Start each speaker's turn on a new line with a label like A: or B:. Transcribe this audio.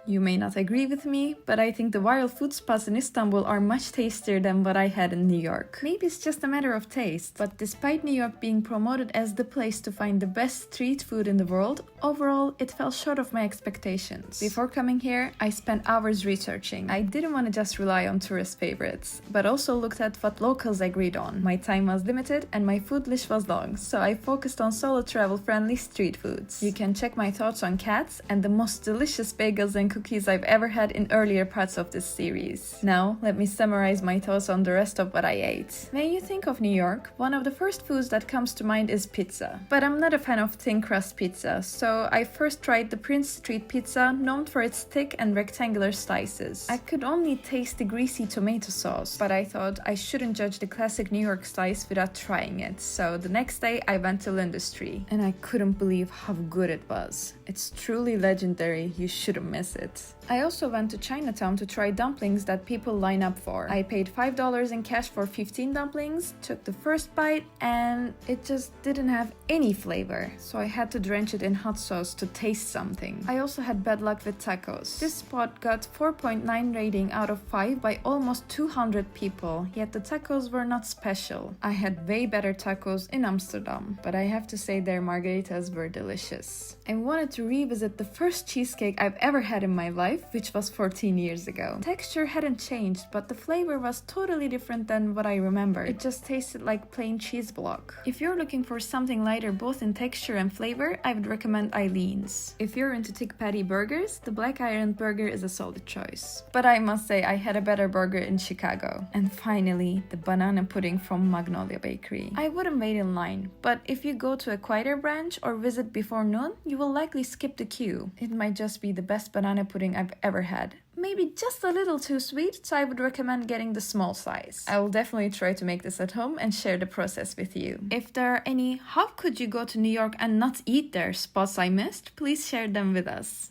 A: You may not agree with me, but I think the viral food spots in Istanbul are much tastier than what I had in New York. Maybe it's just a matter of taste, but despite New York being promoted as the place to find the best street food in the world, overall it fell short of my expectations. Before coming here, I spent hours researching. I didn't want to just rely on tourist favorites, but also looked at what locals agreed on. My time was limited and my food list was long, so I focused on solo travel friendly street foods. You can check my thoughts on cats and the most delicious bagels and cookies I've ever had in earlier parts of this series. Now, let me summarize my thoughts on the rest of what I ate. When you think of New York, one of the first foods that comes to mind is pizza. But I'm not a fan of thin crust pizza, so I first tried the Prince Street pizza, known for its thick and rectangular slices. I could only taste the greasy tomato sauce, but I thought I shouldn't judge the classic New York slice without trying it, so the next day I went to Lindustry, and I couldn't believe how good it was. It's truly legendary, you shouldn't miss it. I also went to Chinatown to try dumplings that people line up for. I paid $5 in cash for 15 dumplings, took the first bite, and it just didn't have any flavor, so I had to drench it in hot sauce to taste something. I also had bad luck with tacos. This spot got 4.9 rating out of 5 by almost 200 people, yet the tacos were not special. I had way better tacos in Amsterdam, but I have to say their margaritas were delicious. I wanted to revisit the first cheesecake I've ever had in my life, which was 14 years ago. Texture hadn't changed, but the flavor was totally different than what I remember. It just tasted like plain cheese block. If you're looking for something lighter both in texture and flavor, I would recommend Eileen's. If you're into thick patty burgers, the Black Iron burger is a solid choice. But I must say I had a better burger in Chicago. And finally, the banana pudding from Magnolia Bakery. I wouldn't wait in line, but if you go to a quieter branch or visit before noon, you will likely skip the queue. It might just be the best banana pudding I've ever had. Maybe just a little too sweet, so I would recommend getting the small size. I will definitely try to make this at home and share the process with you. If there are any "how could you go to New York and not eat there" spots I missed, please share them with us.